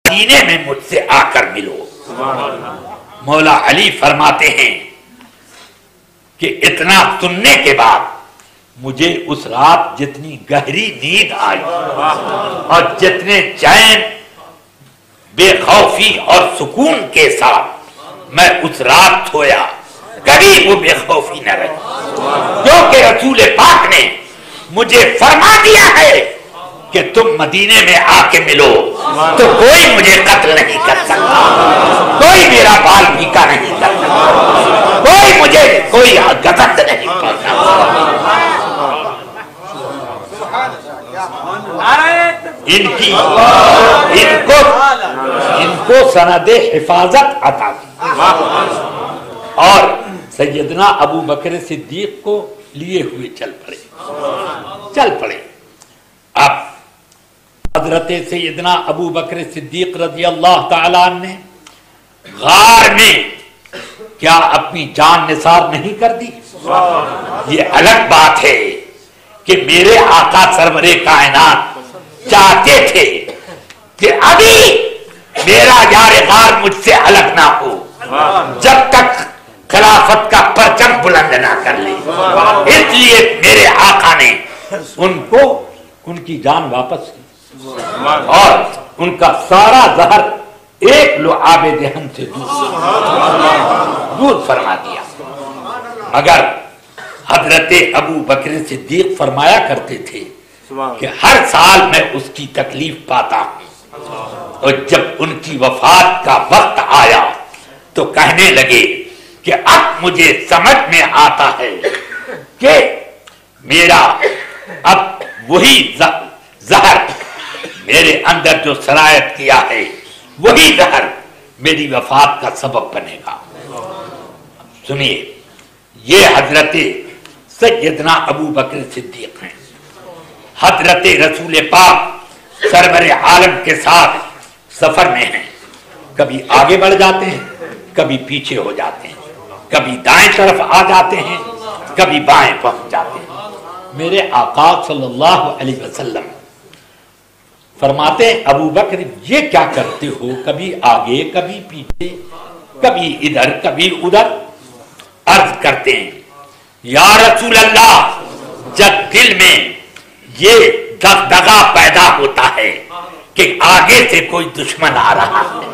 مدینے میں مجھ سے آ کر ملو۔ مولا علی فرماتے ہیں کہ اتنا سننے کے بعد مجھے اس رات جتنی گہری نیند آئی اور جتنے چین، بے خوفی اور سکون کے ساتھ میں اس رات سویا، کبھی وہ بے خوفی نہ رہی، کیونکہ رسول پاک نے مجھے فرما دیا ہے کہ تم مدینے میں آ کے ملو تو کوئی مجھے قتل نہیں کر سکتا، کوئی میرا بال بھیکا نہیں کر سکتا، کوئی مجھے کوئی غضب نہیں کر سکتا۔ ان کو سند حفاظت عطا کی اور سیدنا ابو بکر صدیق کو لیے ہوئے چل پڑے۔ اب حضرت سیدنا ابو بکر صدیق رضی اللہ تعالیٰ عنہ نے غار میں کیا اپنی جان نثار نہیں کر دی؟ یہ الگ بات ہے کہ میرے آقا سرور کائنات چاہتے تھے کہ ابھی میرا یار غار مجھ سے الگ نہ ہو جب تک خلافت کا پرچم بلند نہ کر لے، اس لیے میرے آقا نے ان کی جان واپس کی اور ان کا سارا زہر ایک لعاب دہن سے دور فرما دیا۔ مگر حضرت ابو بکر صدیق فرمایا کرتے تھے کہ ہر سال میں اس کی تکلیف پاتا ہوں، اور جب ان کی وفات کا وقت آیا تو کہنے لگے کہ اب مجھے سمجھ میں آتا ہے کہ میرا اب وہی زہر میرے اندر جو سرایت کیا ہے وہی زہر میری وفات کا سبب بنے گا۔ سنیے، یہ حضرت سیدنا ابو بکر صدیق ہیں، حضرت رسول پاک سرور عالم کے ساتھ سفر میں ہیں، کبھی آگے بڑھ جاتے ہیں، کبھی پیچھے ہو جاتے ہیں، کبھی دائیں طرف آ جاتے ہیں، کبھی بائیں پہنچ جاتے ہیں۔ میرے آقا صلی اللہ علیہ وسلم فرماتے ہیں ابو بکر یہ کیا کرتے ہو، کبھی آگے کبھی پیچھے، کبھی ادھر کبھی ادھر؟ عرض کرتے ہیں یا رسول اللہ، جب دل میں یہ دغدغہ پیدا ہوتا ہے کہ آگے سے کوئی دشمن آ رہا ہے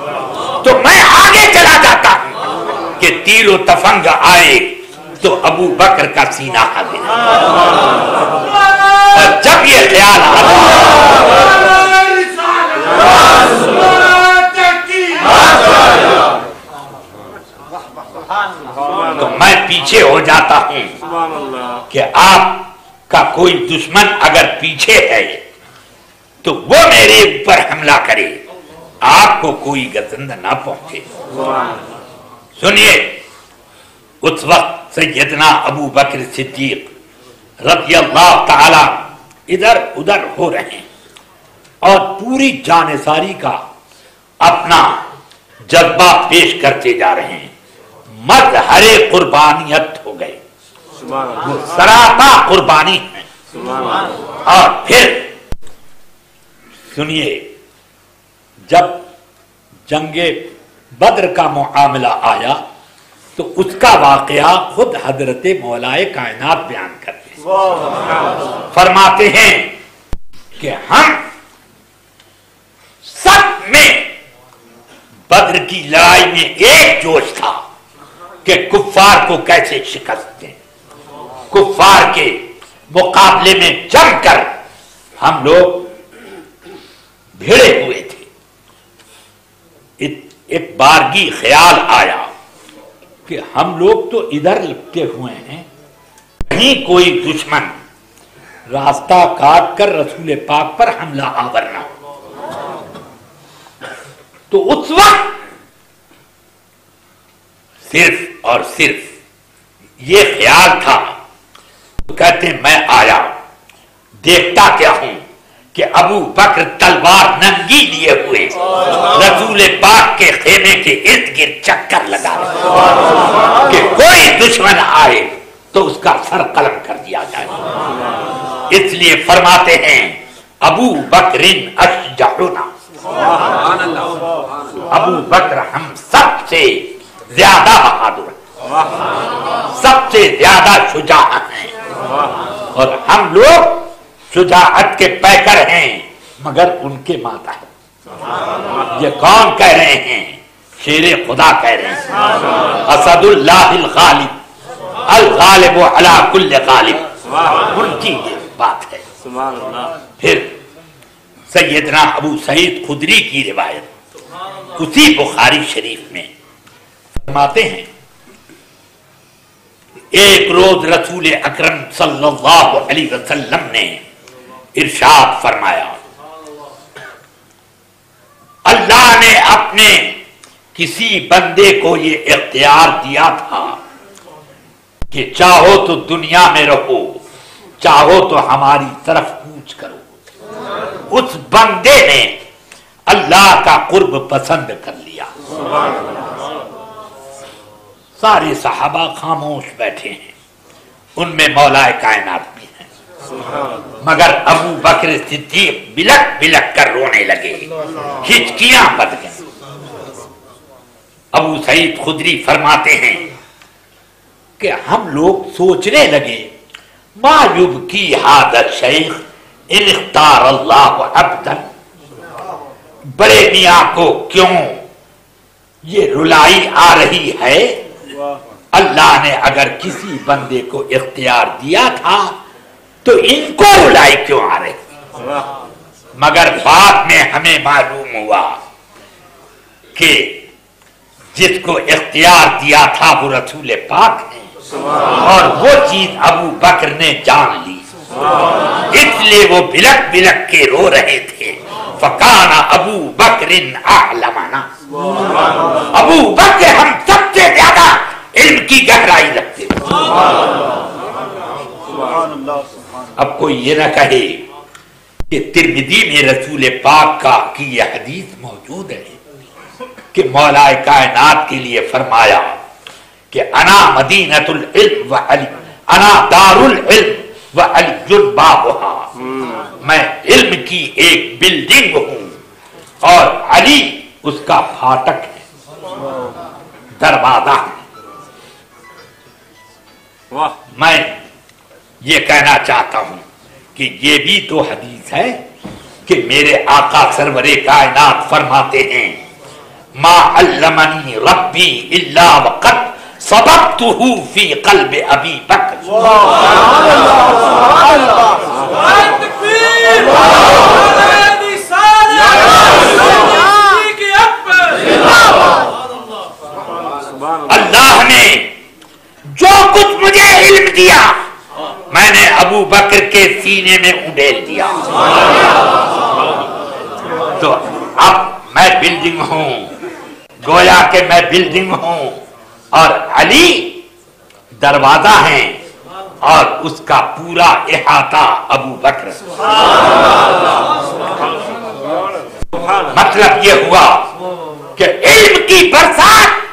تو میں آگے چلا جاتا ہوں کہ تیر و تفنگ آئے تو ابو بکر کا سینہ حاضر، اور جب یہ خیال آتا تو میں پیچھے ہو جاتا ہوں کہ آپ کا کوئی دشمن اگر پیچھے ہے تو وہ میرے اوپر حملہ کرے، آپ کو کوئی گزند نہ پہنچے۔ سنیے، اس وقت سیدنا ابو بکر صدیق رضی اللہ تعالی ادھر ادھر ہو رہے ہیں اور پوری جانثاری کا اپنا جذبہ پیش کرتے جا رہے ہیں۔ مرد ہرے قربانیت ہو گئے، وہ سراپا قربانی ہے۔ اور پھر سنیے، جب جنگ بدر کا معاملہ آیا تو اس کا واقعہ خود حضرت مولائے کائنات بیان کرتے ہیں، فرماتے ہیں کہ ہم سب میں بدر کی لڑائی میں ایک جوش تھا کہ کفار کو کیسے شکست دیں، کفار کے مقابلے میں جم کر ہم لوگ بھیڑے ہوئے تھے۔ ایک بارگی خیال آیا کہ ہم لوگ تو ادھر لپٹے ہوئے ہیں، کہیں کوئی دشمن راستہ کاٹ کر رسول پاک پر حملہ آور نہ ہو۔ تو اس وقت صرف اور صرف یہ خیال تھا، کہتے ہیں میں آیا، دیکھتا کیا ہوں کہ ابو بکر تلوار ننگی لیے ہوئے رسول پاک کے خیمے کے ارد گرد چکر لگا رہے کہ کوئی دشمن آئے تو اس کا سر قلم کر دیا جائے۔ اس لیے فرماتے ہیں ابو بکر اشجعنا، ابو بکر ہم سب سے زیادہ بہادر ہیں، سب سے زیادہ شجاع ہیں، اور ہم لوگ شجاعت کے پیکر ہیں مگر ان کے ماتا ہے۔ یہ کون کہہ رہے ہیں؟ شیر خدا کہہ رہے ہیں، اسد اللہ الغالب الغالب علی کل غالب، ان کی یہ بات ہے۔ پھر سیدنا ابو سعید خدری کی روایت اسی بخاری شریف میں فرماتے ہیں، ایک روز رسول اکرم صلی اللہ علیہ وسلم نے ارشاد فرمایا، اللہ نے اپنے کسی بندے کو یہ اختیار دیا تھا کہ چاہو تو دنیا میں رہو، چاہو تو ہماری طرف کوچ کرو۔ اس بندے نے اللہ کا قرب پسند کر لیا۔ سارے صحابہ خاموش بیٹھے ہیں، ان میں مولا کائنات بھی ہیں، مگر ابو بکر صدیق بلک بلک کر رونے لگے، ہچکیاں بند گئیں۔ ابو سعید خدری فرماتے ہیں کہ ہم لوگ سوچنے لگے، ما یبکی ھذا الشیخ ان اختار اللہ عبدا، بڑے میاں کو کیوں یہ رلائی آ رہی ہے؟ اللہ نے اگر کسی بندے کو اختیار دیا تھا تو ان کو رلائی کیوں آ رہی؟ مگر بعد میں ہمیں معلوم ہوا کہ جس کو اختیار دیا تھا وہ رسول پاک ہے، اور وہ چیز ابو بکر نے جان لی، اس لیے وہ بلک بلک کے رو رہے تھے۔ فکان ابو بکر اعلمنا، ابو بکر ہم سب سے زیادہ علم کی گہرائی رکھتے تھے۔ اب کوئی یہ نہ کہے کہ ترمذی میں رسول پاک کا کی یہ حدیث موجود ہے کہ مولا کائنات کے لیے فرمایا کہ انا مدینۃ العلم و علی، انا دار العلم و علی بابھا، میں علم کی ایک بلڈنگ ہوں اور علی اس کا پھاٹک ہے، دروازہ ہے۔ میں یہ کہنا چاہتا ہوں کہ یہ بھی تو حدیث ہے کہ میرے آقا سرور کائنات فرماتے ہیں، ما علمنی ربی الا وقد سبقتہ فی قلب ابی بکر۔ اللہ نے جو کچھ مجھے علم دیا میں نے ابو بکر کے سینے میں اڈیل دیا۔ تو اب میں بلڈنگ ہوں، گویا کہ میں بلڈنگ ہوں اور علی دروازہ ہیں اور اس کا پورا احاطہ ابو بکر۔ مطلب یہ ہوا کہ علم کی برسات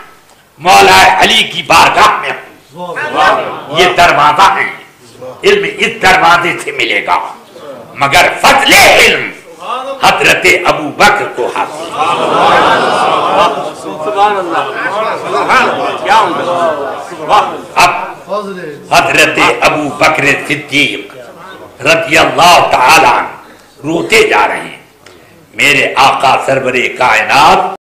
مولا علی کی بارگاہ میں ہوں، یہ دروازہ ہے، علم اس دروازے سے ملے گا، مگر فضل علم حضرت ابو بکر کو حاصل۔ اب حضرت ابو بکر صدیق رضی اللہ تعالی عنہ روتے جا رہے ہیں، میرے آقا سرور کائنات